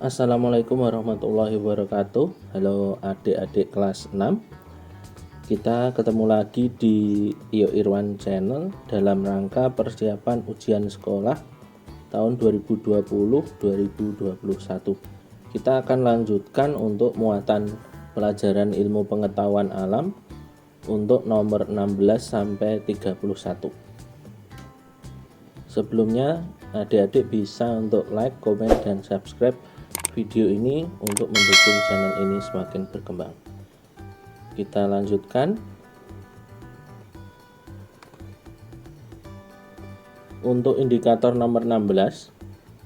Assalamualaikum warahmatullahi wabarakatuh. Halo adik-adik kelas 6. Kita ketemu lagi di Iyo Irwan Channel dalam rangka persiapan ujian sekolah tahun 2020-2021. Kita akan lanjutkan untuk muatan pelajaran ilmu pengetahuan alam untuk nomor 16 sampai 31. Sebelumnya adik-adik bisa untuk like, komen, dan subscribe video ini untuk mendukung channel ini semakin berkembang. Kita lanjutkan. Untuk indikator nomor 16,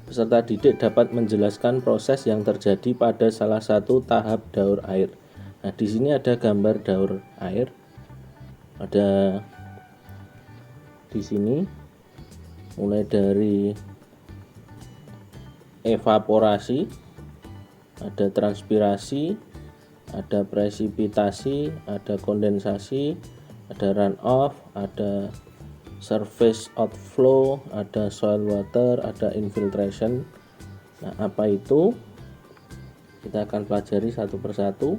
peserta didik dapat menjelaskan proses yang terjadi pada salah satu tahap daur air. Nah, di sini ada gambar daur air. Ada di sini mulai dari evaporasi, ada transpirasi, ada presipitasi, ada kondensasi, ada runoff, ada surface outflow, ada soil water, ada infiltration. Nah, apa itu? Kita akan pelajari satu persatu.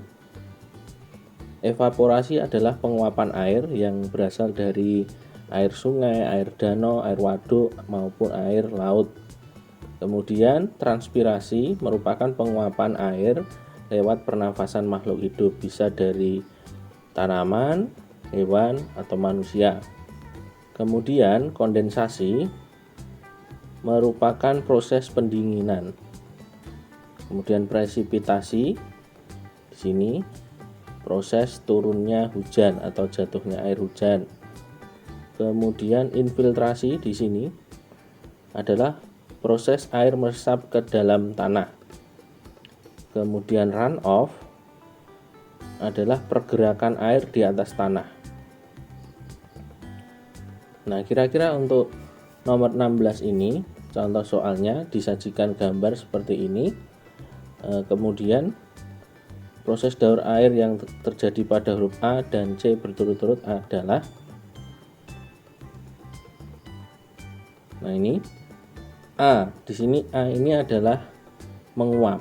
Evaporasi adalah penguapan air yang berasal dari air sungai, air danau, air waduk, maupun air laut. Kemudian transpirasi merupakan penguapan air lewat pernafasan makhluk hidup, bisa dari tanaman, hewan, atau manusia. Kemudian kondensasi merupakan proses pendinginan. Kemudian presipitasi di sini proses turunnya hujan atau jatuhnya air hujan. Kemudian infiltrasi di sini adalah proses air meresap ke dalam tanah. Kemudian runoff adalah pergerakan air di atas tanah. Nah, kira-kira untuk nomor 16 ini, contoh soalnya disajikan gambar seperti ini. Kemudian proses daur air yang terjadi pada huruf A dan C berturut-turut adalah, nah ini A, di sini A ini adalah menguap.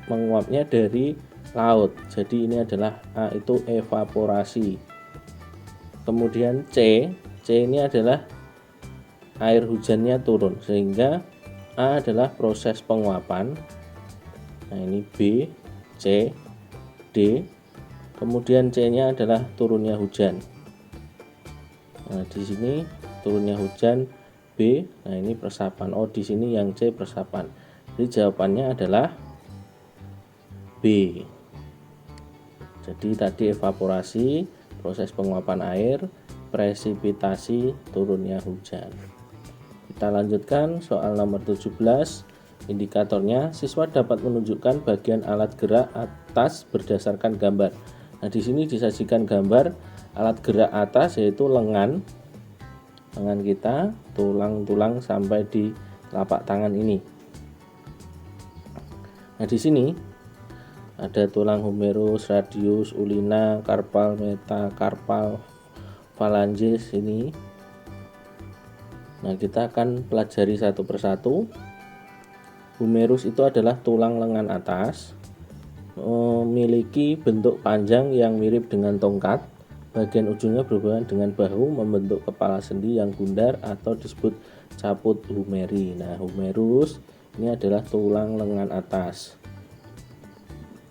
Menguapnya dari laut. Jadi ini adalah A itu evaporasi. Kemudian C ini adalah air hujannya turun, sehingga A adalah proses penguapan. Nah, ini B, C, D. Kemudian C-nya adalah turunnya hujan. Nah, di sini turunnya hujan B. Nah, ini peresapan. Oh, di sini yang C peresapan. Jadi jawabannya adalah B. Jadi tadi evaporasi, proses penguapan air, presipitasi, turunnya hujan. Kita lanjutkan soal nomor 17. Indikatornya, siswa dapat menunjukkan bagian alat gerak atas berdasarkan gambar. Nah, di sini disajikan gambar alat gerak atas yaitu lengan kita, tulang-tulang sampai di telapak tangan ini. Nah, di sini ada tulang humerus, radius, ulina, karpal, metakarpal, falanges ini. Nah, kita akan pelajari satu persatu. Humerus itu adalah tulang lengan atas, memiliki bentuk panjang yang mirip dengan tongkat. Bagian ujungnya berhubungan dengan bahu, membentuk kepala sendi yang bundar atau disebut caput humeri. Nah, humerus ini adalah tulang lengan atas.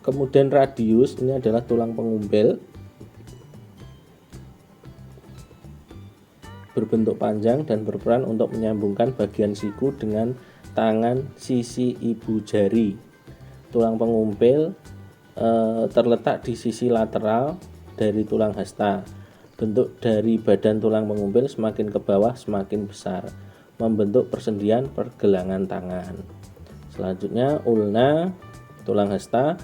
Kemudian radius ini adalah tulang pengumpil, berbentuk panjang dan berperan untuk menyambungkan bagian siku dengan tangan sisi ibu jari. Tulang pengumpil terletak di sisi lateral dari tulang hasta. Bentuk dari badan tulang pengumpil semakin ke bawah semakin besar, membentuk persendian pergelangan tangan. Selanjutnya ulna, tulang hasta,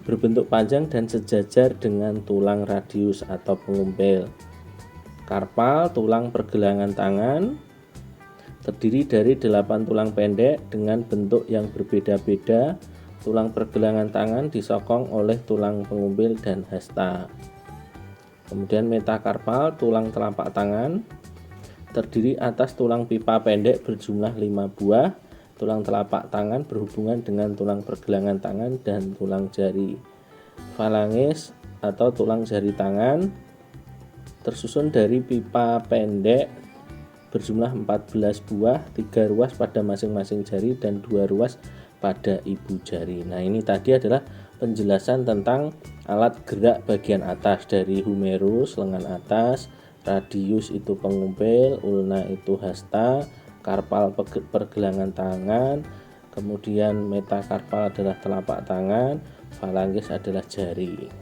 berbentuk panjang dan sejajar dengan tulang radius atau pengumpil. Karpal, tulang pergelangan tangan, terdiri dari 8 tulang pendek dengan bentuk yang berbeda-beda. Tulang pergelangan tangan disokong oleh tulang pengumpil dan hasta. Kemudian metakarpal, tulang telapak tangan, terdiri atas tulang pipa pendek berjumlah 5 buah tulang telapak tangan berhubungan dengan tulang pergelangan tangan dan tulang jari. Falanges atau tulang jari tangan tersusun dari pipa pendek berjumlah 14 buah, 3 ruas pada masing-masing jari dan 2 ruas pada ibu jari. Nah, ini tadi adalah penjelasan tentang alat gerak bagian atas dari humerus, lengan atas, radius itu pengumpil, ulna itu hasta, karpal pergelangan tangan, kemudian metakarpal adalah telapak tangan, falanges adalah jari.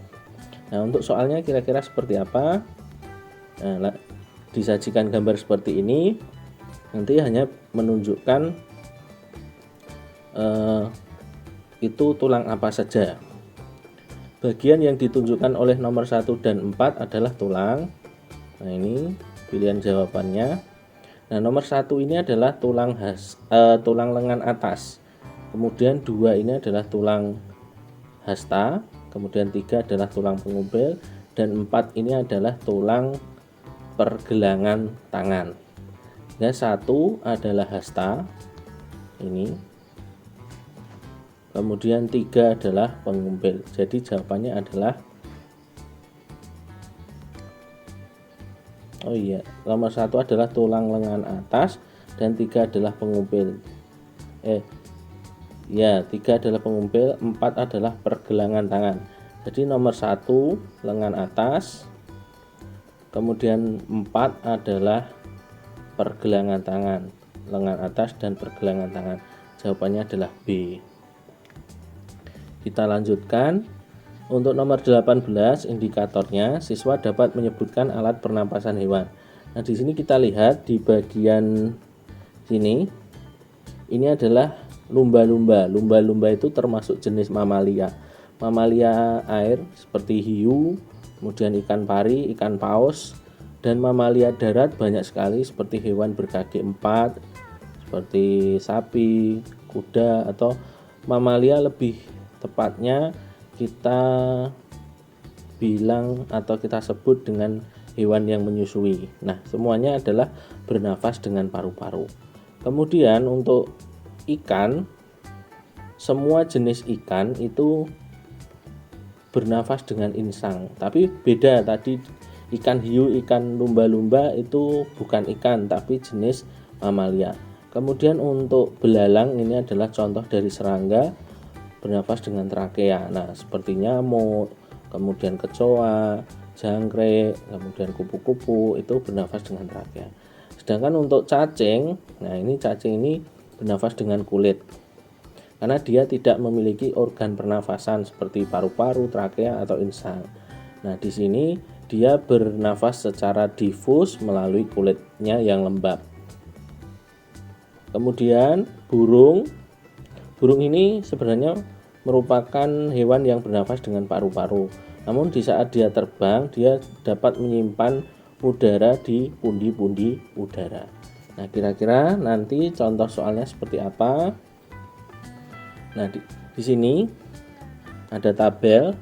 Nah, untuk soalnya kira-kira seperti apa? Nah, disajikan gambar seperti ini, nanti hanya menunjukkan itu tulang apa saja. Bagian yang ditunjukkan oleh nomor 1 dan 4 adalah tulang. Nah, ini pilihan jawabannya. Nah, nomor 1 ini adalah tulang lengan atas. Kemudian 2 ini adalah tulang hasta, kemudian 3 adalah tulang pengumpil, dan 4 ini adalah tulang pergelangan tangan. Ya, 1 adalah hasta ini, kemudian 3 adalah pengumpil. Jadi jawabannya adalah nomor 1 adalah tulang lengan atas dan 3 adalah pengumpil. 3 adalah pengumpil, 4 adalah pergelangan tangan. Jadi nomor 1 lengan atas, kemudian 4 adalah pergelangan tangan, lengan atas dan pergelangan tangan. Jawabannya adalah B. Kita lanjutkan. Untuk nomor 18, indikatornya siswa dapat menyebutkan alat pernapasan hewan. Nah, di sini kita lihat di bagian sini, ini adalah lumba-lumba. Lumba-lumba itu termasuk jenis mamalia. Mamalia air seperti hiu, kemudian ikan pari, ikan paus, dan mamalia darat banyak sekali seperti hewan berkaki 4, seperti sapi, kuda, atau mamalia lebih tepatnya kita bilang atau kita sebut dengan hewan yang menyusui. Nah, semuanya adalah bernafas dengan paru-paru. Kemudian untuk ikan, semua jenis ikan itu bernafas dengan insang. Tapi beda tadi, ikan hiu, ikan lumba-lumba itu bukan ikan tapi jenis mamalia. Kemudian untuk belalang, ini adalah contoh dari serangga bernafas dengan trakea. Nah, seperti nyamuk, kemudian kecoa, jangkrik, kemudian kupu-kupu itu bernafas dengan trakea. Sedangkan untuk cacing, nah ini cacing ini bernafas dengan kulit. Karena dia tidak memiliki organ pernafasan seperti paru-paru, trakea atau insang. Nah, di sini dia bernafas secara difus melalui kulitnya yang lembab. Kemudian burung ini sebenarnya merupakan hewan yang bernafas dengan paru-paru. Namun di saat dia terbang, dia dapat menyimpan udara di pundi-pundi udara. Nah, kira-kira nanti contoh soalnya seperti apa? Nah, di sini ada tabel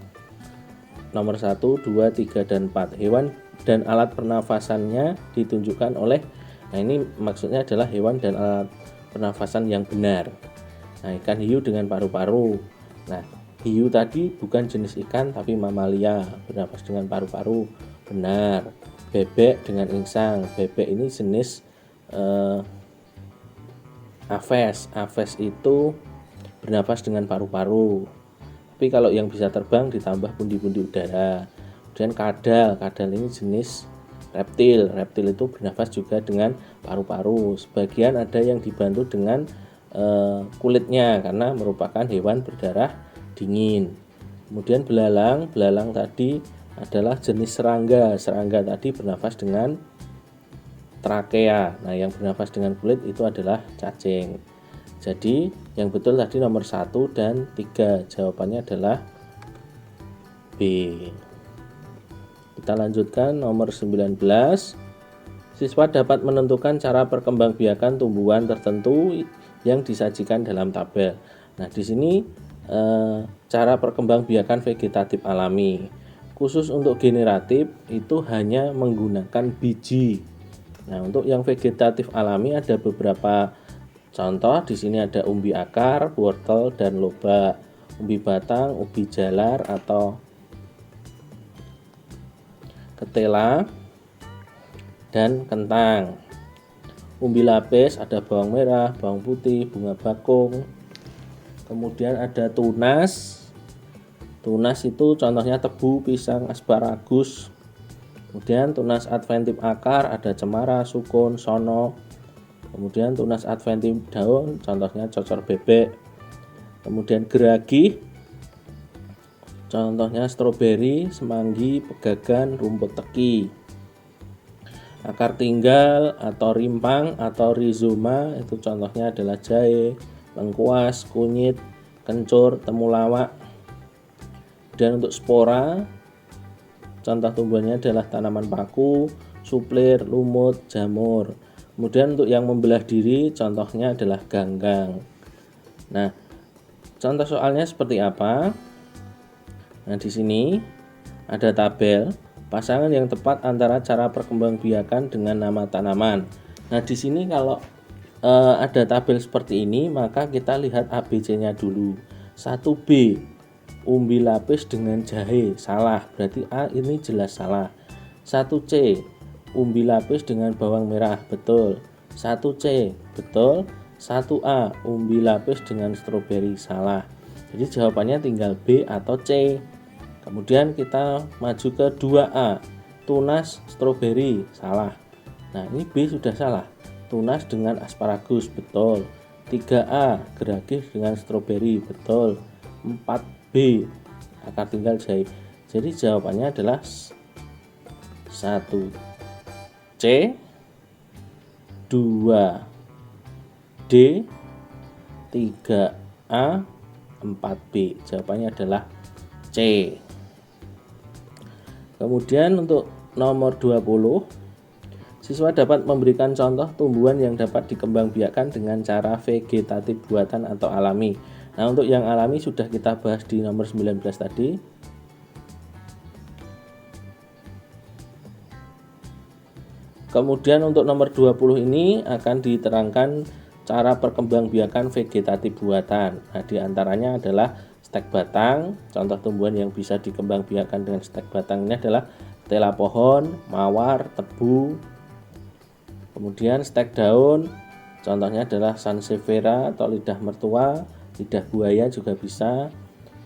nomor 1, 2, 3, dan 4. Hewan dan alat pernafasannya ditunjukkan oleh, nah ini maksudnya adalah hewan dan alat pernafasan yang benar. Nah, ikan hiu dengan paru-paru. Nah, hiu tadi bukan jenis ikan tapi mamalia, bernafas dengan paru-paru. Benar. Bebek dengan insang. Bebek ini jenis aves. Aves itu bernafas dengan paru-paru. Tapi kalau yang bisa terbang ditambah pundi-pundi udara. Kemudian kadal ini jenis reptil. Reptil itu bernafas juga dengan paru-paru. Sebagian ada yang dibantu dengan kulitnya karena merupakan hewan berdarah dingin. Kemudian belalang tadi adalah jenis serangga. Serangga tadi bernafas dengan trakea. Nah, yang bernafas dengan kulit itu adalah cacing. Jadi yang betul tadi nomor 1 dan 3. Jawabannya adalah B. Kita lanjutkan nomor 19. Siswa dapat menentukan cara perkembangbiakan tumbuhan tertentu yang disajikan dalam tabel. Nah, di sini cara perkembangbiakan vegetatif alami. Khusus untuk generatif itu hanya menggunakan biji. Nah, untuk yang vegetatif alami ada beberapa Contoh di sini ada umbi akar, wortel, dan lobak, umbi batang, ubi jalar atau ketela, dan kentang. Umbi lapis ada bawang merah, bawang putih, bunga bakung. Kemudian ada tunas. Tunas itu contohnya tebu, pisang, asparagus. Kemudian tunas adventif akar ada cemara, sukun, sono. Kemudian tunas adventif daun contohnya cocor bebek. Kemudian geragi contohnya stroberi, semanggi, pegagan, rumput teki. Akar tinggal atau rimpang atau rizoma itu contohnya adalah jahe, lengkuas, kunyit, kencur, temulawak. Dan untuk spora contoh tumbuhannya adalah tanaman paku, suplir, lumut, jamur. Kemudian untuk yang membelah diri contohnya adalah ganggang. Nah, contoh soalnya seperti apa? Nah, di sini ada tabel pasangan yang tepat antara cara perkembangbiakan dengan nama tanaman. Nah, di sini kalau ada tabel seperti ini, maka kita lihat ABC-nya dulu. 1B, umbi lapis dengan jahe, salah. Berarti A ini jelas salah. 1C, umbi lapis dengan bawang merah, betul. 1C, betul. 1A, umbi lapis dengan stroberi, salah. Jadi jawabannya tinggal B atau C. Kemudian kita maju ke 2A, tunas stroberi, salah. Nah, ini B sudah salah. Tunas dengan asparagus, betul. 3A, geragih dengan stroberi, betul. 4B, akar tinggal jahe. Jadi jawabannya adalah 1C, 2D, 3A, 4B. Jawabannya adalah C. Kemudian untuk nomor 20, siswa dapat memberikan contoh tumbuhan yang dapat dikembangbiakan dengan cara vegetatif buatan atau alami. Nah, untuk yang alami sudah kita bahas di nomor 19 tadi. Kemudian untuk nomor 20 ini akan diterangkan cara perkembangbiakan vegetatif buatan. Nah, diantaranya adalah stek batang. Contoh tumbuhan yang bisa dikembangbiakan dengan stek batang ini adalah tela pohon, mawar, tebu. Kemudian stek daun, contohnya adalah sansevieria atau lidah mertua, lidah buaya juga bisa.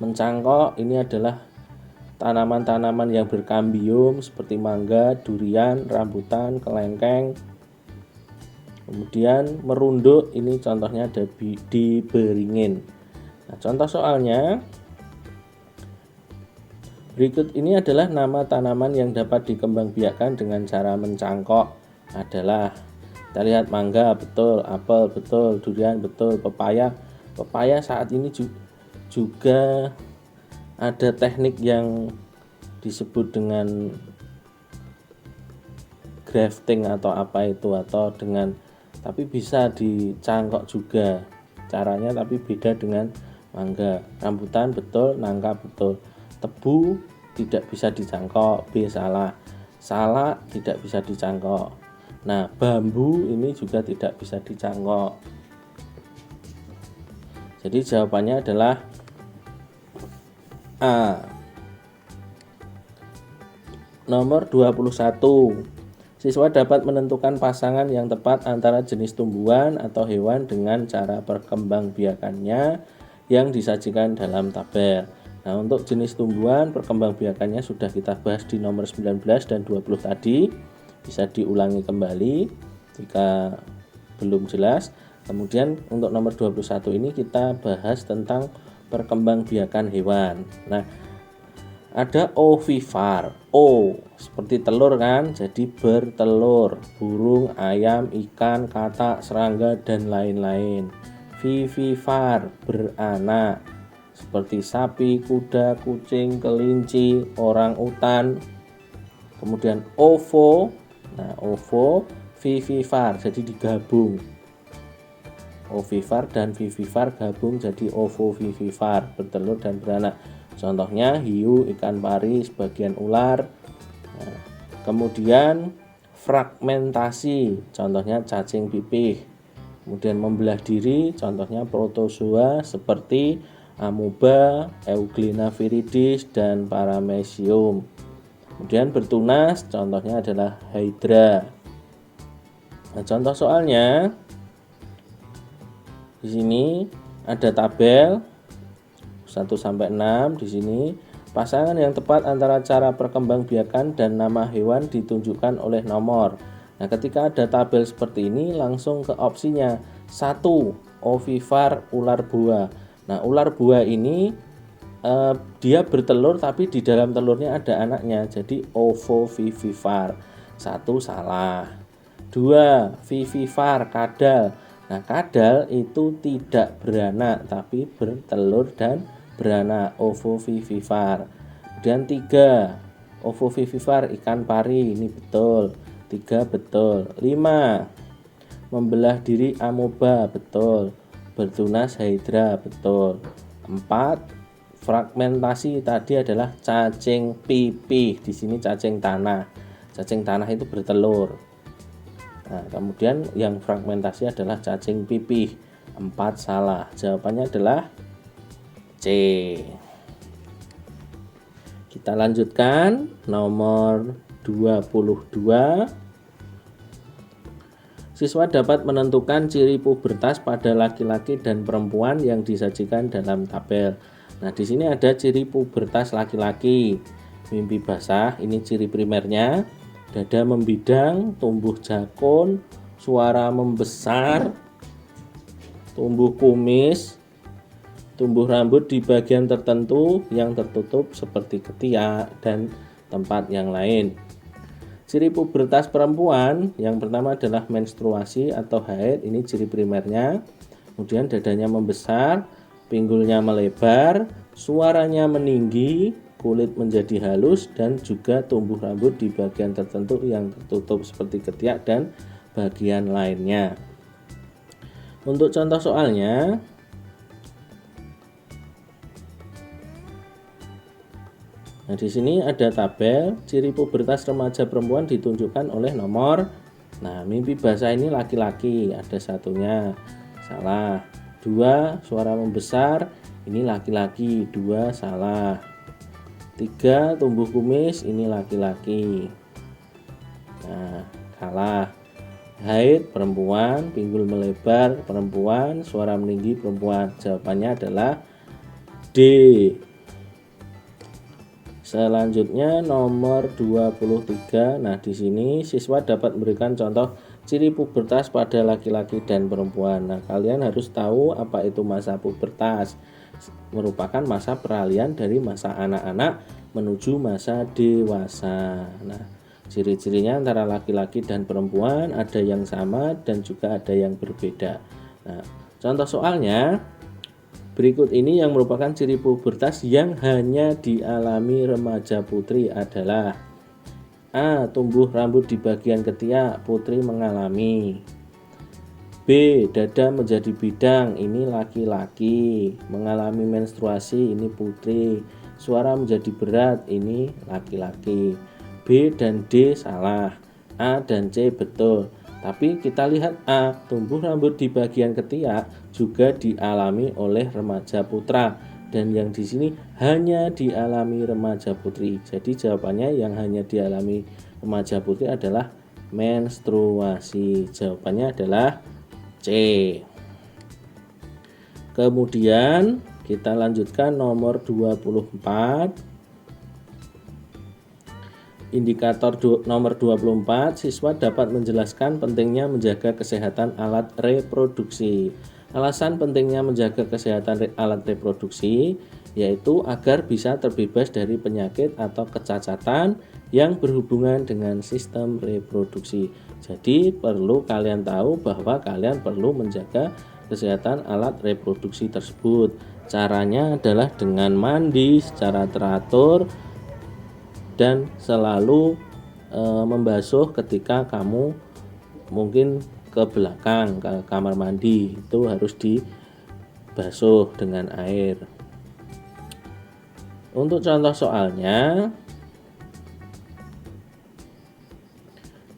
Mencangkok, ini adalah tanaman-tanaman yang berkambium seperti mangga, durian, rambutan, kelengkeng. Kemudian merunduk, ini contohnya ada di beringin. Nah, contoh soalnya berikut ini adalah nama tanaman yang dapat dikembangbiakan dengan cara mencangkok. Adalah kita lihat mangga, betul, apel, betul, durian, betul, pepaya. Pepaya saat ini juga ada teknik yang disebut dengan grafting atau apa itu, atau dengan, tapi bisa dicangkok juga caranya, tapi beda dengan mangga. Rambutan betul, nangka betul. Tebu tidak bisa dicangkok, B salah. Salak tidak bisa dicangkok. Nah, bambu ini juga tidak bisa dicangkok. Jadi jawabannya adalah A. Nomor 21. Siswa dapat menentukan pasangan yang tepat antara jenis tumbuhan atau hewan dengan cara perkembangbiakannya yang disajikan dalam tabel. Nah, untuk jenis tumbuhan perkembangbiakannya sudah kita bahas di nomor 19 dan 20 tadi. Bisa diulangi kembali jika belum jelas. Kemudian untuk nomor 21 ini kita bahas tentang perkembangbiakan hewan. Nah, ada ovipar. O seperti telur kan, jadi bertelur. Burung, ayam, ikan, katak, serangga, dan lain-lain. Vivipar, beranak, seperti sapi, kuda, kucing, kelinci, orang utan. Kemudian ovo. Nah, ovo vivipar, jadi digabung. Ovipar dan vivipar gabung jadi ovovivipar, bertelur dan beranak. Contohnya hiu, ikan pari, sebagian ular. Nah, kemudian fragmentasi, contohnya cacing pipih. Kemudian membelah diri, contohnya protozoa seperti amoeba, Euglena viridis, dan paramecium. Kemudian bertunas, contohnya adalah hydra. Nah, contoh soalnya di sini ada tabel 1 sampai 6 di sini. Pasangan yang tepat antara cara perkembangbiakan dan nama hewan ditunjukkan oleh nomor. Nah, ketika ada tabel seperti ini langsung ke opsinya. 1. Ovipar ular buah. Nah, ular buah ini dia bertelur tapi di dalam telurnya ada anaknya. Jadi ovovivipar. 1 salah. 2. Vivipar kadal. Nah, kadal itu tidak beranak tapi bertelur dan beranak, ovovivipar. Kemudian 3. Ovovivipar ikan pari, ini betul. 3 betul. 5. Membelah diri amoeba, betul. Bertunas hydra, betul. 4. Fragmentasi tadi adalah cacing pipih. Di sini cacing tanah. Cacing tanah itu bertelur. Nah, kemudian yang fragmentasi adalah cacing pipih. 4 salah. Jawabannya adalah C. Kita lanjutkan nomor 22. Siswa dapat menentukan ciri pubertas pada laki-laki dan perempuan yang disajikan dalam tabel. Nah, di sini ada ciri pubertas laki-laki. Mimpi basah, ini ciri primernya. Dada membidang, tumbuh jakun, suara membesar, tumbuh kumis, tumbuh rambut di bagian tertentu yang tertutup seperti ketiak dan tempat yang lain. Ciri pubertas perempuan yang pertama adalah menstruasi atau haid, ini ciri primernya. Kemudian dadanya membesar, pinggulnya melebar, suaranya meninggi, kulit menjadi halus, dan juga tumbuh rambut di bagian tertentu yang tertutup seperti ketiak dan bagian lainnya. Untuk contoh soalnya, nah, di sini ada tabel ciri pubertas remaja perempuan ditunjukkan oleh nomor. Nah, mimpi basah ini laki-laki, ada satunya. Salah. 2, suara membesar, ini laki-laki, 2 salah. 3, tumbuh kumis, ini laki-laki. Nah, kalah. Haid perempuan, pinggul melebar perempuan, suara meninggi perempuan. Jawabannya adalah D. Selanjutnya nomor 23. Nah, di sini siswa dapat memberikan contoh ciri pubertas pada laki-laki dan perempuan. Nah, kalian harus tahu apa itu masa pubertas. Merupakan masa peralihan dari masa anak-anak menuju masa dewasa. Nah, ciri-cirinya antara laki-laki dan perempuan ada yang sama dan juga ada yang berbeda. Nah, contoh soalnya berikut ini yang merupakan ciri pubertas yang hanya dialami remaja putri adalah: A. Tumbuh rambut di bagian ketiak, putri mengalami. B. Dada menjadi bidang, ini laki-laki. Mengalami menstruasi, ini putri. Suara menjadi berat, ini laki-laki. B dan D salah, A dan C betul. Tapi kita lihat A, tumbuh rambut di bagian ketiak juga dialami oleh remaja putra, dan yang di sini hanya dialami remaja putri. Jadi jawabannya yang hanya dialami remaja putri adalah menstruasi. Jawabannya adalah C. Kemudian kita lanjutkan nomor 24. Indikator nomor 24, siswa dapat menjelaskan pentingnya menjaga kesehatan alat reproduksi. Alasan pentingnya menjaga kesehatan alat reproduksi yaitu agar bisa terbebas dari penyakit atau kecacatan yang berhubungan dengan sistem reproduksi. Jadi perlu kalian tahu bahwa kalian perlu menjaga kesehatan alat reproduksi tersebut. Caranya adalah dengan mandi secara teratur dan selalu membasuh ketika kamu mungkin ke belakang ke kamar mandi, itu harus dibasuh dengan air. Untuk contoh soalnya,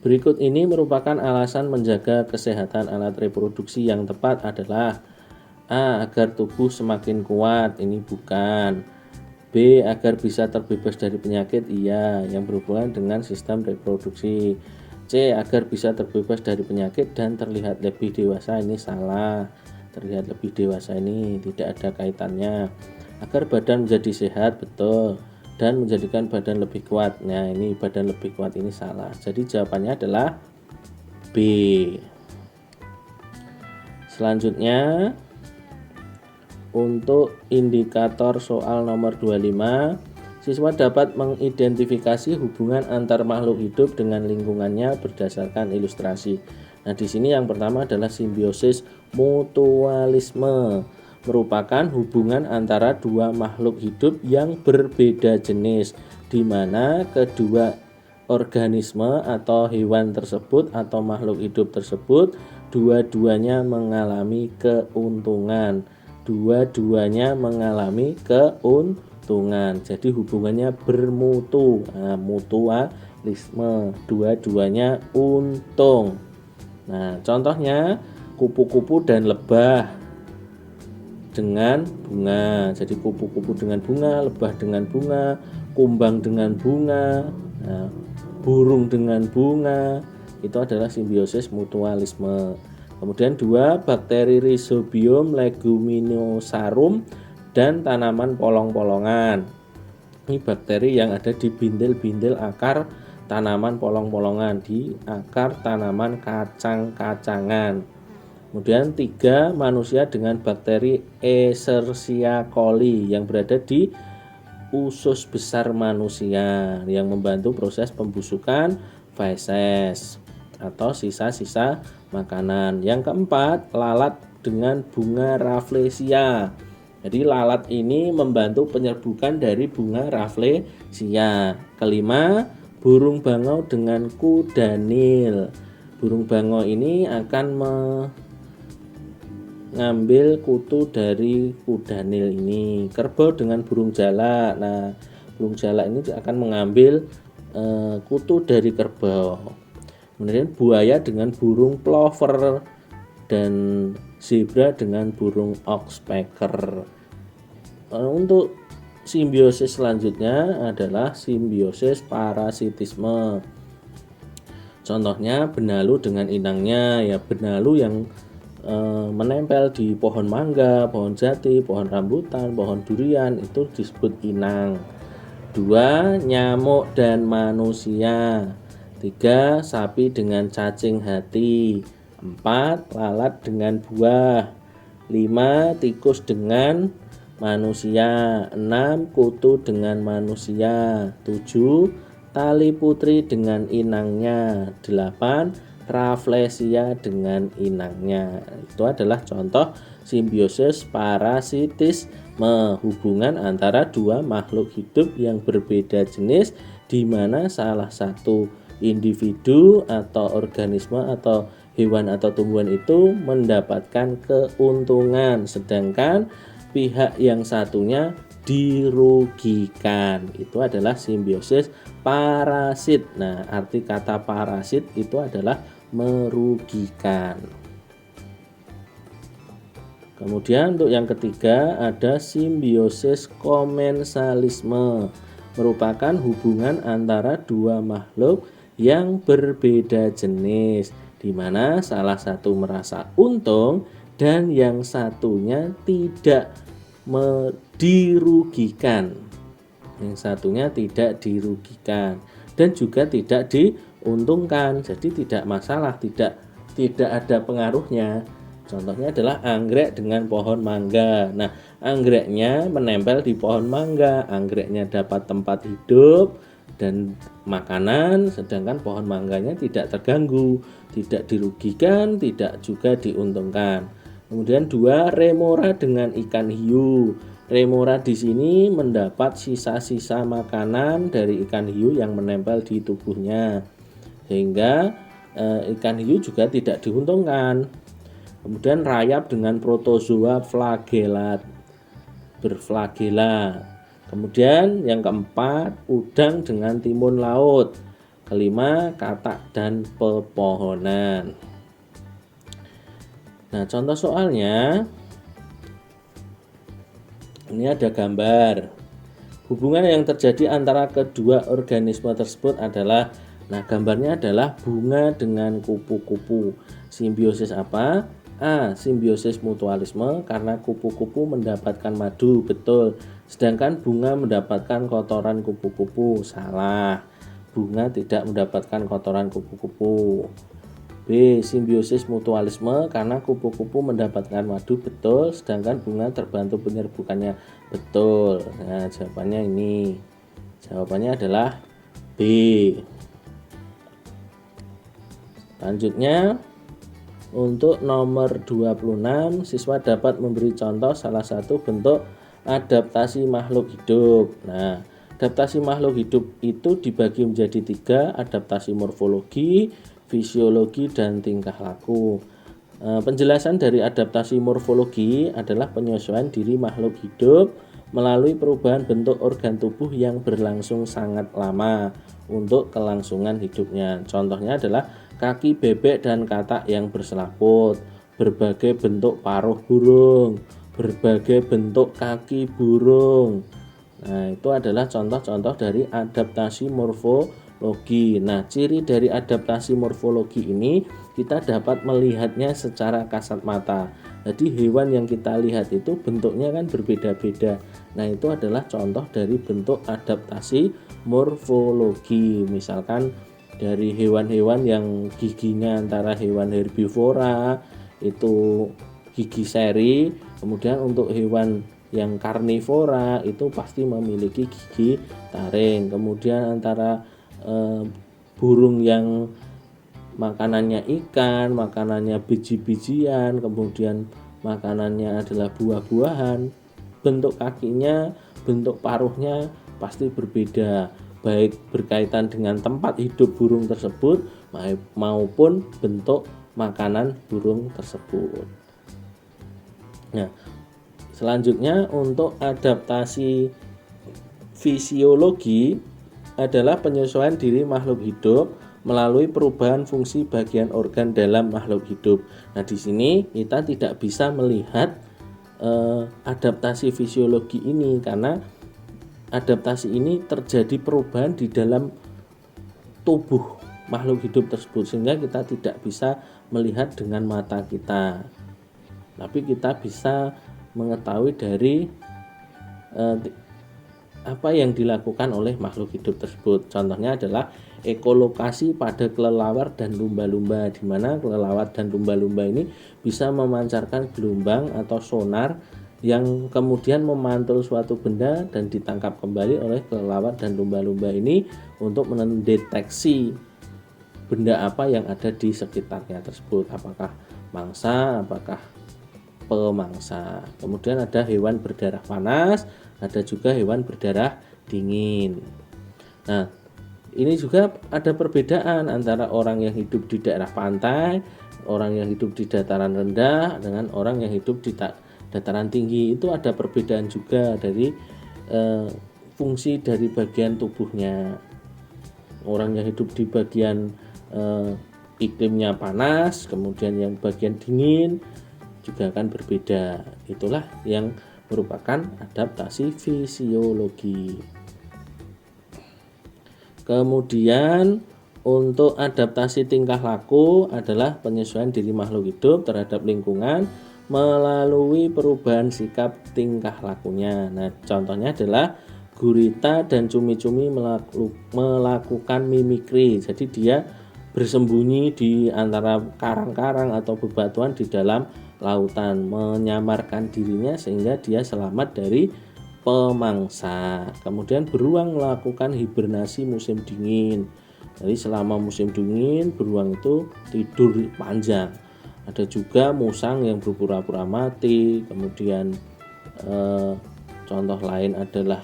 Berikut ini merupakan alasan menjaga kesehatan alat reproduksi yang tepat adalah A. Agar tubuh semakin kuat, ini bukan. B. Agar bisa terbebas dari penyakit, iya, yang berhubungan dengan sistem reproduksi. C. Agar bisa terbebas dari penyakit dan terlihat lebih dewasa, ini salah. Terlihat lebih dewasa ini tidak ada kaitannya. Agar badan menjadi sehat, betul, dan menjadikan badan lebih kuat. Nah, ini badan lebih kuat ini salah. Jadi jawabannya adalah B. Selanjutnya untuk indikator soal nomor 25, siswa dapat mengidentifikasi hubungan antar makhluk hidup dengan lingkungannya berdasarkan ilustrasi. Nah, di sini yang pertama adalah simbiosis mutualisme, merupakan hubungan antara dua makhluk hidup yang berbeda jenis, di mana kedua organisme atau hewan tersebut atau makhluk hidup tersebut dua-duanya mengalami keuntungan. Dua-duanya mengalami keuntungan. Jadi hubungannya bermutu. Nah, mutualisme, dua-duanya untung. Nah, contohnya kupu-kupu dan lebah dengan bunga. Jadi kupu-kupu dengan bunga, lebah dengan bunga, kumbang dengan bunga, nah, burung dengan bunga, itu adalah simbiosis mutualisme. Kemudian 2, bakteri Rhizobium leguminosarum dan tanaman polong-polongan. Ini bakteri yang ada di bindil-bindil akar tanaman polong-polongan, di akar tanaman kacang-kacangan. Kemudian 3, manusia dengan bakteri Escherichia coli yang berada di usus besar manusia yang membantu proses pembusukan feses atau sisa-sisa makanan. Yang keempat, lalat dengan bunga Rafflesia. Jadi lalat ini membantu penyerbukan dari bunga Rafflesia. Kelima, burung bangau dengan kudanil. Burung bangau ini akan mengambil kutu dari kudanil ini. Kerbau dengan burung jalak. Nah, burung jalak ini akan mengambil kutu dari kerbau. Kemudian buaya dengan burung plover dan zebra dengan burung oxpecker. Untuk simbiosis selanjutnya adalah simbiosis parasitisme. Contohnya benalu dengan inangnya, ya benalu yang menempel di pohon mangga, pohon jati, pohon rambutan, pohon durian itu disebut inang. 2, nyamuk dan manusia. 3, sapi dengan cacing hati. 4, lalat dengan buah. 5, tikus dengan manusia. 6, kutu dengan manusia. 7, tali putri dengan inangnya. 8, Rafflesia dengan inangnya. Itu adalah contoh simbiosis parasitisme, hubungan antara dua makhluk hidup yang berbeda jenis, di mana salah satu individu atau organisme atau hewan atau tumbuhan itu mendapatkan keuntungan, sedangkan pihak yang satunya dirugikan. Itu adalah simbiosis parasit. Nah, arti kata parasit itu adalah merugikan. Kemudian untuk yang ketiga ada simbiosis komensalisme, merupakan hubungan antara dua makhluk yang berbeda jenis, di mana salah satu merasa untung dan yang satunya tidak dirugikan. Yang satunya tidak dirugikan dan juga tidak diuntungkan. Jadi tidak masalah, tidak ada pengaruhnya. Contohnya adalah anggrek dengan pohon mangga. Nah, anggreknya menempel di pohon mangga, anggreknya dapat tempat hidup dan makanan, sedangkan pohon mangganya tidak terganggu, tidak dirugikan, tidak juga diuntungkan. Kemudian 2, remora dengan ikan hiu. Remora di sini mendapat sisa-sisa makanan dari ikan hiu yang menempel di tubuhnya, sehingga ikan hiu juga tidak diuntungkan. Kemudian rayap dengan protozoa flagelat, berflagela. Kemudian yang keempat, udang dengan timun laut. Kelima, katak dan pepohonan. Nah, contoh soalnya ini ada gambar. Hubungan yang terjadi antara kedua organisme tersebut adalah, nah gambarnya adalah bunga dengan kupu-kupu. Simbiosis apa? A. Simbiosis mutualisme karena kupu-kupu mendapatkan madu, betul. Sedangkan bunga mendapatkan kotoran kupu-kupu, salah. Bunga tidak mendapatkan kotoran kupu-kupu. B. Simbiosis mutualisme karena kupu-kupu mendapatkan madu, betul. Sedangkan bunga terbantu penyerbukannya, betul. Nah, jawabannya ini. Jawabannya adalah B. Selanjutnya, untuk nomor 26, siswa dapat memberi contoh salah satu bentuk adaptasi makhluk hidup. Nah, adaptasi makhluk hidup itu dibagi menjadi 3, adaptasi morfologi, fisiologi, dan tingkah laku. Penjelasan dari adaptasi morfologi adalah penyesuaian diri makhluk hidup melalui perubahan bentuk organ tubuh yang berlangsung sangat lama untuk kelangsungan hidupnya. Contohnya adalah kaki bebek dan katak yang berselaput, berbagai bentuk paruh burung, berbagai bentuk kaki burung. Nah, itu adalah contoh-contoh dari adaptasi morfologi. Nah, ciri dari adaptasi morfologi ini kita dapat melihatnya secara kasat mata. Jadi hewan yang kita lihat itu bentuknya kan berbeda-beda. Nah, itu adalah contoh dari bentuk adaptasi morfologi. Misalkan dari hewan-hewan yang giginya antara hewan herbivora itu gigi seri, kemudian untuk hewan yang karnivora itu pasti memiliki gigi taring. Kemudian antara burung yang makanannya ikan, makanannya biji-bijian, kemudian makanannya adalah buah-buahan, bentuk kakinya, bentuk paruhnya pasti berbeda, baik berkaitan dengan tempat hidup burung tersebut maupun bentuk makanan burung tersebut. Nah, selanjutnya untuk adaptasi fisiologi adalah penyesuaian diri makhluk hidup melalui perubahan fungsi bagian organ dalam makhluk hidup. Nah, di sini kita tidak bisa melihat adaptasi fisiologi ini karena adaptasi ini terjadi perubahan di dalam tubuh makhluk hidup tersebut sehingga kita tidak bisa melihat dengan mata kita. Tapi kita bisa mengetahui dari apa yang dilakukan oleh makhluk hidup tersebut. Contohnya adalah ekolokasi pada kelelawar dan lumba-lumba, di mana kelelawar dan lumba-lumba ini bisa memancarkan gelombang atau sonar yang kemudian memantul suatu benda dan ditangkap kembali oleh kelelawar dan lumba-lumba ini untuk mendeteksi benda apa yang ada di sekitarnya tersebut, apakah mangsa, apakah pemangsa. Kemudian ada hewan berdarah panas, ada juga hewan berdarah dingin. Nah, ini juga ada perbedaan antara orang yang hidup di daerah pantai, orang yang hidup di dataran rendah dengan orang yang hidup di dataran tinggi. Itu ada perbedaan juga dari fungsi dari bagian tubuhnya. Orang yang hidup di bagian iklimnya panas, kemudian yang bagian dingin juga akan berbeda. Itulah yang merupakan adaptasi fisiologi. Kemudian untuk adaptasi tingkah laku adalah penyesuaian diri makhluk hidup terhadap lingkungan melalui perubahan sikap tingkah lakunya. Nah, contohnya adalah gurita dan cumi-cumi melakukan mimikri. Jadi dia bersembunyi di antara karang-karang atau bebatuan di dalam lautan, menyamarkan dirinya sehingga dia selamat dari pemangsa. Kemudian beruang melakukan hibernasi musim dingin. Jadi selama musim dingin beruang itu tidur panjang. Ada juga musang yang berpura-pura mati. Kemudian contoh lain adalah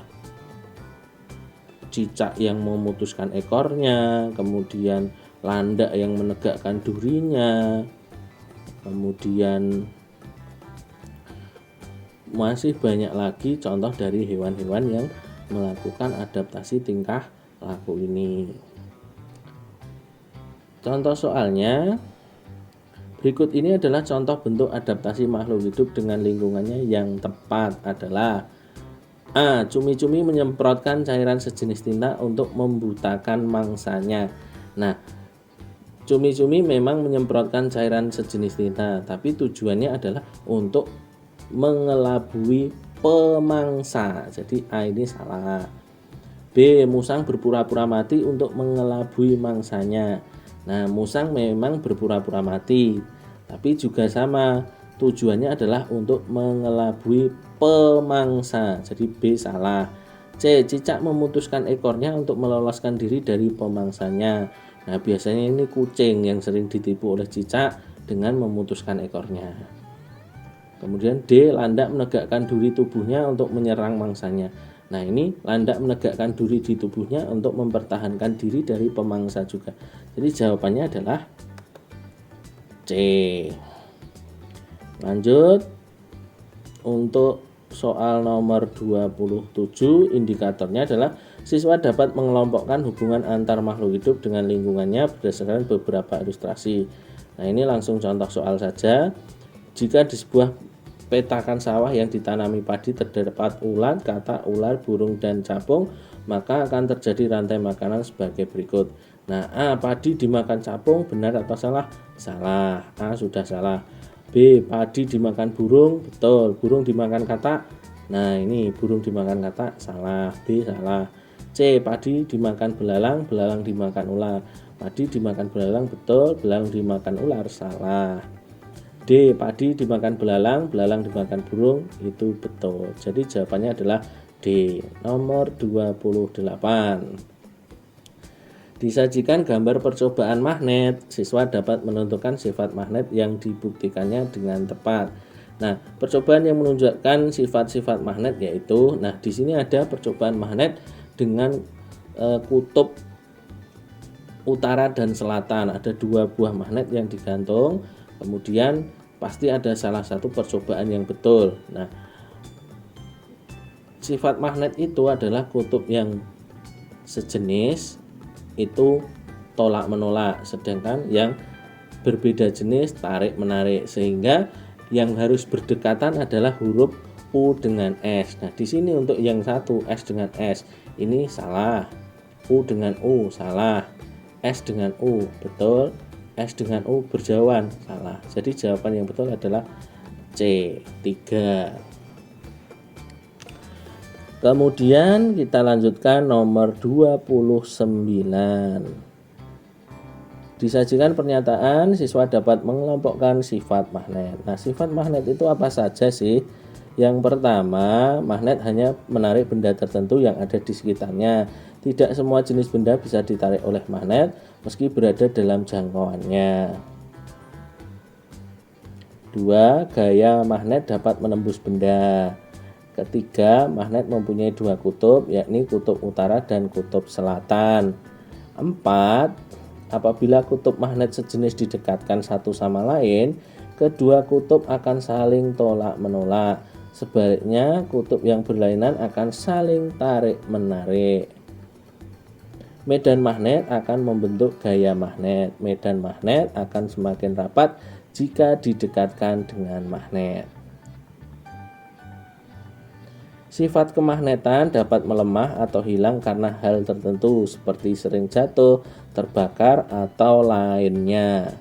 cicak yang memutuskan ekornya, kemudian landak yang menegakkan durinya, kemudian masih banyak lagi contoh dari hewan-hewan yang melakukan adaptasi tingkah laku ini. Contoh soalnya, berikut ini adalah contoh bentuk adaptasi makhluk hidup dengan lingkungannya yang tepat adalah A. Cumi-cumi menyemprotkan cairan sejenis tinta untuk membutakan mangsanya. Nah, cumi-cumi memang menyemprotkan cairan sejenis tinta, tapi tujuannya adalah untuk mengelabui pemangsa. Jadi A ini salah. B. Musang berpura-pura mati untuk mengelabui mangsanya. Nah, musang memang berpura-pura mati, tapi juga sama, tujuannya adalah untuk mengelabui pemangsa. Jadi B salah. C. Cicak memutuskan ekornya untuk meloloskan diri dari pemangsanya. Nah, biasanya ini kucing yang sering ditipu oleh cicak dengan memutuskan ekornya. Kemudian D. Landak menegakkan duri tubuhnya untuk menyerang mangsanya. Nah, ini landak menegakkan duri di tubuhnya untuk mempertahankan diri dari pemangsa juga. Jadi jawabannya adalah C. Lanjut untuk soal nomor 27, indikatornya adalah siswa dapat mengelompokkan hubungan antar makhluk hidup dengan lingkungannya berdasarkan beberapa ilustrasi. Nah, ini langsung contoh soal saja. Jika di sebuah petakan sawah yang ditanami padi terdapat ulat, katak, ular, burung, dan capung, maka akan terjadi rantai makanan sebagai berikut. Nah, A. Padi dimakan capung, benar atau salah? Salah. A sudah salah. B. Padi dimakan burung, betul. Burung dimakan katak. Nah, ini burung dimakan katak, salah. B salah. C. Padi dimakan belalang, belalang dimakan ular. Padi dimakan belalang, betul. Belalang dimakan ular, salah. D. Padi dimakan belalang, belalang dimakan burung, itu betul. Jadi jawabannya adalah D, nomor 28. Disajikan gambar percobaan magnet, siswa dapat menentukan sifat magnet yang dibuktikannya dengan tepat. Nah, percobaan yang menunjukkan sifat-sifat magnet yaitu, nah di sini ada percobaan magnet dengan kutub utara dan selatan. Ada 2 buah magnet yang digantung. Kemudian pasti ada salah satu percobaan yang betul. Nah, sifat magnet itu adalah kutub yang sejenis itu tolak menolak, sedangkan yang berbeda jenis tarik menarik, sehingga yang harus berdekatan adalah huruf U dengan S. Nah, di sini untuk yang satu S dengan S ini salah, U dengan U salah, S dengan U betul, S dengan U berjauhan, salah. Jadi jawaban yang betul adalah C, 3. Kemudian kita lanjutkan nomor 29. Disajikan pernyataan, siswa dapat mengelompokkan sifat magnet. Nah, sifat magnet itu apa saja sih? Yang pertama, magnet hanya menarik benda tertentu yang ada di sekitarnya. Tidak semua jenis benda bisa ditarik oleh magnet meski berada dalam jangkauannya. 2. Gaya magnet dapat menembus benda. Ketiga, magnet mempunyai 2 kutub, yakni kutub utara dan kutub selatan. 4. Apabila kutub magnet sejenis didekatkan satu sama lain, kedua kutub akan saling tolak menolak. Sebaliknya, kutub yang berlainan akan saling tarik menarik. Medan magnet akan membentuk gaya magnet. Medan magnet akan semakin rapat jika didekatkan dengan magnet. Sifat kemagnetan dapat melemah atau hilang karena hal tertentu seperti sering jatuh, terbakar, atau lainnya.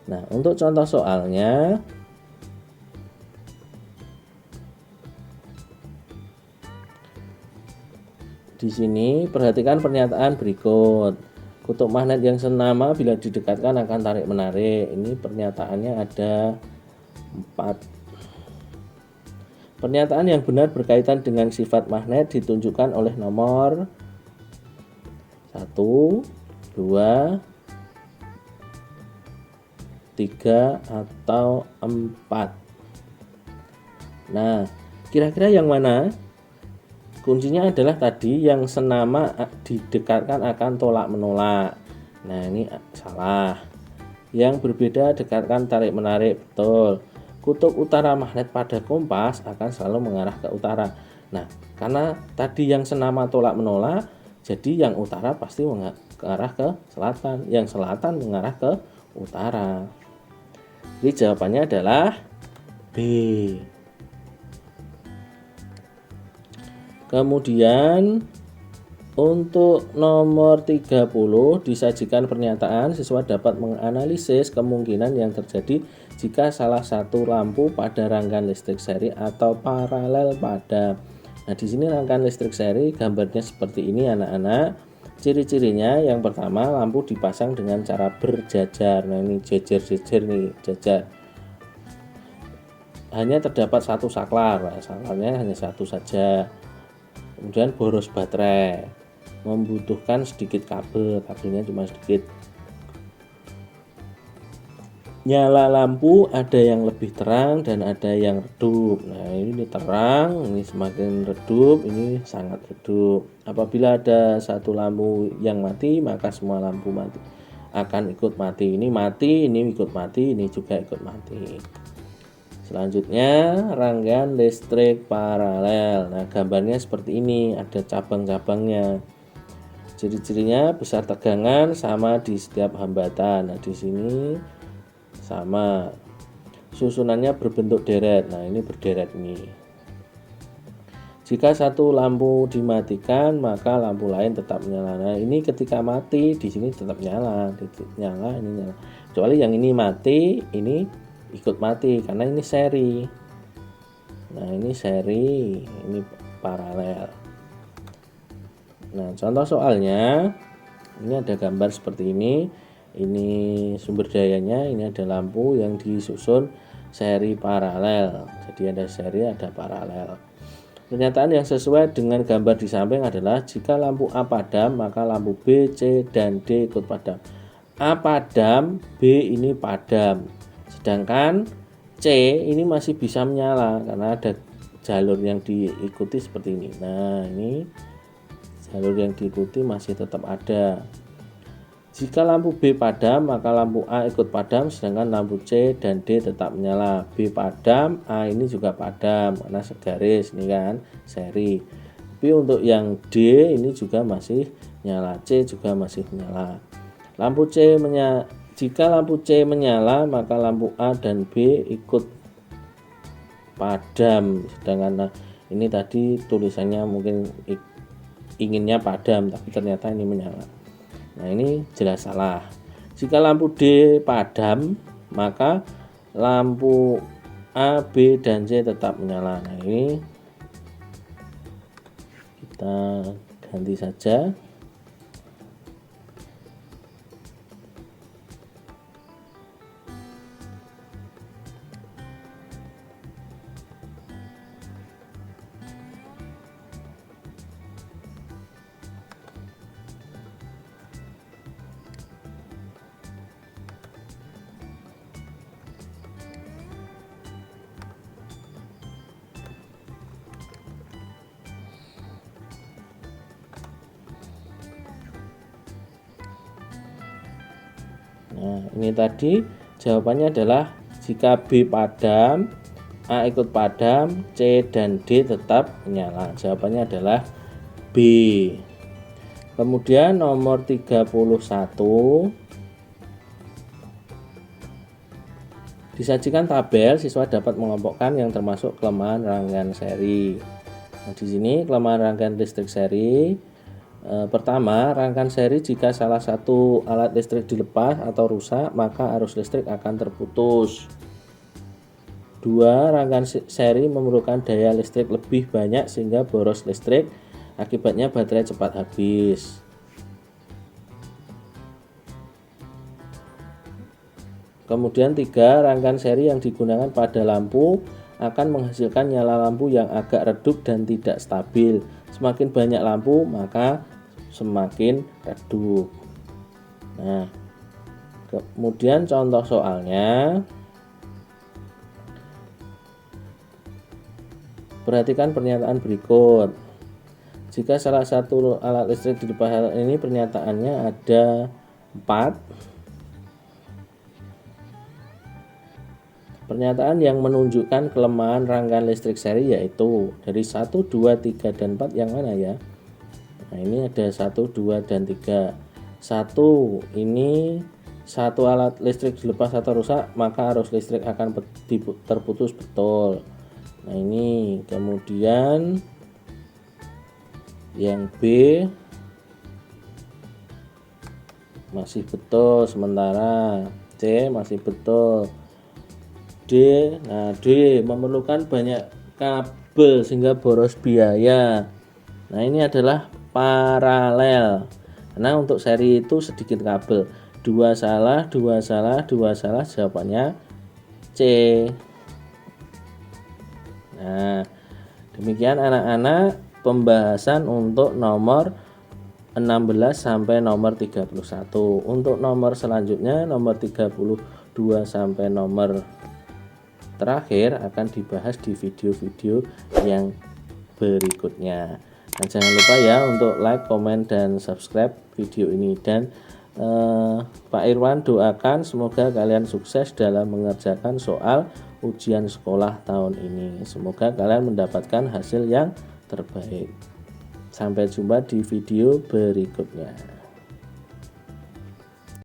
Nah, untuk contoh soalnya, di sini perhatikan pernyataan berikut. Kutub magnet yang senama bila didekatkan akan tarik menarik. Ini pernyataannya ada 4. Pernyataan yang benar berkaitan dengan sifat magnet ditunjukkan oleh nomor 1, 2, 3, atau 4. Nah, kira-kira yang mana? Kuncinya adalah tadi yang senama didekatkan akan tolak menolak. Nah, ini salah. Yang berbeda dekatkan tarik menarik, betul. Kutub utara magnet pada kompas akan selalu mengarah ke utara. Nah, karena tadi yang senama tolak menolak, jadi yang utara pasti ke ke arah ke selatan, yang selatan mengarah ke utara. Jadi jawabannya adalah B. Kemudian untuk nomor 30 disajikan pernyataan siswa dapat menganalisis kemungkinan yang terjadi jika salah satu lampu pada rangkaian listrik seri atau paralel padam. Nah, di sini rangkaian listrik seri gambarnya seperti ini anak-anak. Ciri-cirinya yang pertama, lampu dipasang dengan cara berjajar. Nah, ini jejer-jejer nih, jajar. Hanya terdapat satu saklar. Nah, saklarnya hanya satu saja. Kemudian boros baterai, membutuhkan sedikit kabelnya cuma sedikit. Nyala lampu ada yang lebih terang dan ada yang redup. Nah, ini terang, ini semakin redup, ini sangat redup. Apabila ada satu lampu yang mati, maka semua lampu mati akan ikut mati. Ini mati, ini ikut mati, ini juga ikut mati. Selanjutnya, rangkaian listrik paralel. Nah, gambarnya seperti ini, ada cabang-cabangnya. Ciri-cirinya besar tegangan sama di setiap hambatan. Nah, di sini sama. Susunannya berbentuk deret. Nah, ini berderet ini. Jika satu lampu dimatikan, maka lampu lain tetap menyala. Nah, ini ketika mati di sini tetap nyala, nyala, ini nyala. Kecuali yang ini mati, ini ikut mati karena ini seri. Nah, ini seri, ini paralel. Nah, contoh soalnya ini ada gambar seperti ini. Ini sumber dayanya, ini ada lampu yang disusun seri paralel. Jadi ada seri, ada paralel. Pernyataan yang sesuai dengan gambar di samping adalah jika lampu A padam, maka lampu B, C, dan D ikut padam. A padam, B ini padam. Sedangkan C ini masih bisa menyala karena ada jalur yang diikuti seperti ini. Nah, ini jalur yang diikuti masih tetap ada. Jika lampu B padam, maka lampu A ikut padam, sedangkan lampu C dan D tetap menyala. B padam, A ini juga padam karena segaris, ini kan seri. Tapi untuk yang D ini juga masih nyala, C juga masih menyala. Jika lampu C menyala, maka lampu A dan B ikut padam. Sedangkan ini tadi tulisannya mungkin inginnya padam, tapi ternyata ini menyala. Nah, ini jelas salah. Jika lampu D padam, maka lampu A, B, dan C tetap menyala. Nah, ini kita ganti saja. Nah, ini tadi jawabannya adalah jika B padam, A ikut padam, C dan D tetap menyala. Jawabannya adalah B. Kemudian nomor 31 disajikan tabel, siswa dapat mengelompokkan yang termasuk kelemahan rangkaian seri. Nah, di sini kelemahan rangkaian listrik seri. Pertama, rangkaian seri jika salah satu alat listrik dilepas atau rusak, maka arus listrik akan terputus. 2. Rangkaian seri memerlukan daya listrik lebih banyak sehingga boros listrik, akibatnya baterai cepat habis. Kemudian 3. Rangkaian seri yang digunakan pada lampu akan menghasilkan nyala lampu yang agak redup dan tidak stabil. Semakin banyak lampu, maka semakin redup. Nah, kemudian contoh soalnya, perhatikan pernyataan berikut. Jika salah satu alat listrik dilepas, ini pernyataannya ada 4. Pernyataan yang menunjukkan kelemahan rangkaian listrik seri yaitu dari 1, 2, 3, dan 4 yang mana ya? Nah, ini ada 1, 2, dan 3. ini satu alat listrik dilepas atau rusak, maka arus listrik akan terputus, betul. Nah ini kemudian yang B masih betul, sementara C masih betul. D, nah D memerlukan banyak kabel sehingga boros biaya. Nah ini adalah paralel. Karena untuk seri itu sedikit kabel. 2 salah, 2 salah, 2 salah, jawabannya C. Nah, demikian anak-anak pembahasan untuk nomor 16 sampai nomor 31. Untuk nomor selanjutnya nomor 32 sampai nomor terakhir akan dibahas di video-video yang berikutnya. Dan jangan lupa ya untuk like, komen, dan subscribe video ini. Dan Pak Irwan doakan semoga kalian sukses dalam mengerjakan soal ujian sekolah tahun ini. Semoga kalian mendapatkan hasil yang terbaik. Sampai jumpa di video berikutnya.